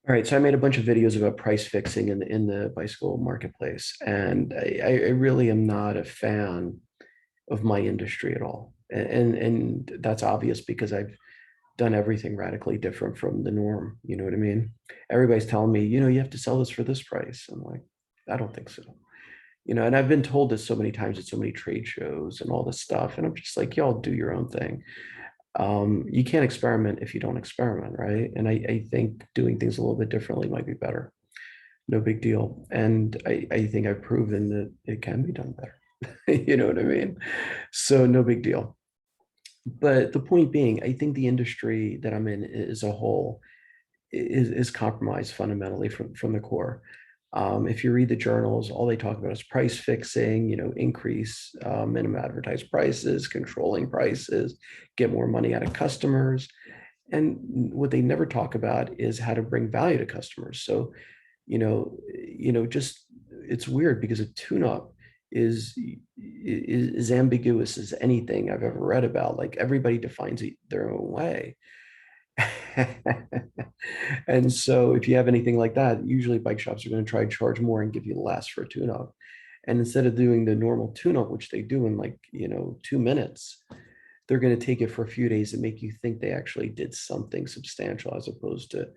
All right, so I made a bunch of videos about price fixing in the bicycle marketplace, and I really am not a fan of my industry at all. And that's obvious because I've done everything radically different from the norm. You know what I mean? Everybody's telling me, you have to sell this for this price. I'm like, I don't think so. And I've been told this so many times at so many trade shows and all this stuff, and I'm just like, y'all do your own thing. You can't experiment if you don't experiment, right? And I think doing things a little bit differently might be better. No big deal. And I think I've proven that it can be done better. You know what I mean? So no big deal. But the point being, I think the industry that I'm in as a whole is compromised fundamentally from the core. If you read the journals, all they talk about is price fixing, increase minimum advertised prices, controlling prices, get more money out of customers. And what they never talk about is how to bring value to customers. So, just it's weird because a tune-up is ambiguous as anything I've ever read about. Like everybody defines it their own way. And so if you have anything like that, usually bike shops are going to try to charge more and give you less for a tune-up. And instead of doing the normal tune-up, which they do in like, 2 minutes, they're going to take it for a few days and make you think they actually did something substantial as opposed to,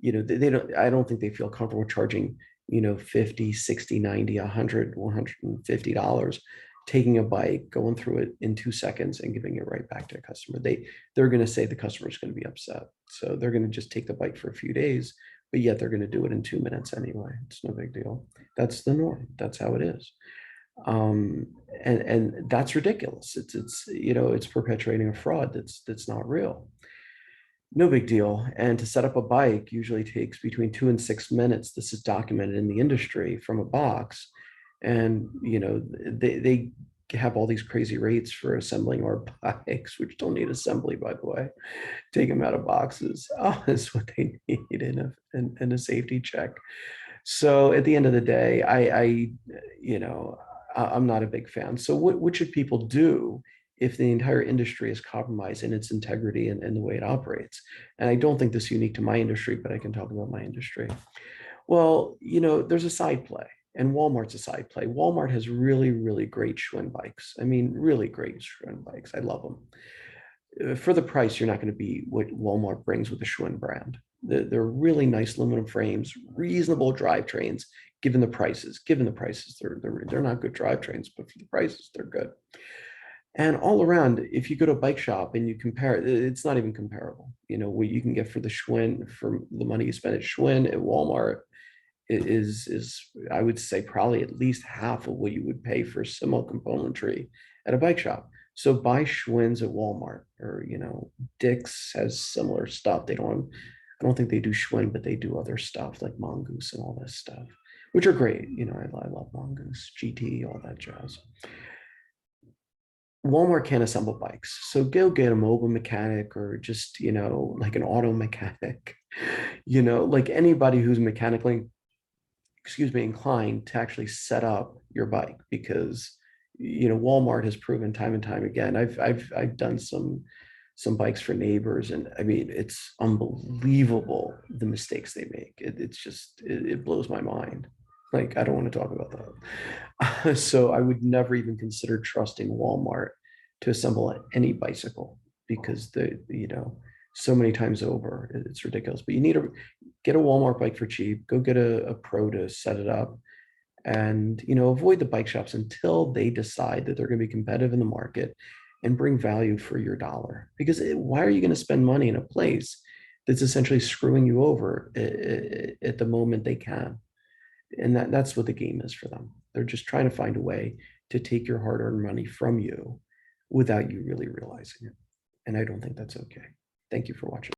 they don't, I don't think they feel comfortable charging, 50, 60, 90, 100, $150, taking a bike, going through it in 2 seconds and giving it right back to a customer. They're going to say the customer is going to be upset. So they're going to just take the bike for a few days, but yet they're going to do it in 2 minutes anyway. It's no big deal. That's the norm. That's how it is. um and that's ridiculous. It's perpetuating a fraud that's not real. No big deal. And to set up a bike usually takes between 2 and 6 minutes. This is documented in the industry from a box. And they have all these crazy rates for assembling our bikes, which don't need assembly, by the way. Take them out of boxes. Oh, that's what they need in a safety check. So at the end of the day, you know, I'm not a big fan. So what should people do if the entire industry is compromised in its integrity and the way it operates? And I don't think this is unique to my industry, but I can talk about my industry. Well, there's a side play, and Walmart's a side play. Walmart has really, really great Schwinn bikes. I mean, really great Schwinn bikes. I love them. For the price, you're not going to be what Walmart brings with the Schwinn brand. They're really nice aluminum frames, reasonable drivetrains, given the prices. Given the prices, they're not good drivetrains, but for the prices, they're good. And all around, if you go to a bike shop and you compare, it's not even comparable. What you can get for the Schwinn, for the money you spend at Schwinn at Walmart, is I would say probably at least half of what you would pay for similar componentry at a bike shop. So buy Schwinn's at Walmart, or Dick's has similar stuff. I don't think they do Schwinn, but they do other stuff like Mongoose and all this stuff, which are great. I love Mongoose, GT, all that jazz. Walmart can't assemble bikes. So go get a mobile mechanic, or just, like an auto mechanic, like anybody who's mechanically, inclined to actually set up your bike, because Walmart has proven time and time again. I've done some bikes for neighbors, and I mean, it's unbelievable the mistakes they make. It blows my mind. Like, I don't want to talk about that. So I would never even consider trusting Walmart to assemble any bicycle, because so many times over, it's ridiculous. But you need to get a Walmart bike for cheap. Go get a pro to set it up, and avoid the bike shops until they decide that they're going to be competitive in the market and bring value for your dollar. Because why are you going to spend money in a place that's essentially screwing you over at the moment they can? And that's what the game is for them. They're just trying to find a way to take your hard-earned money from you without you really realizing it. And I don't think that's okay. Thank you for watching.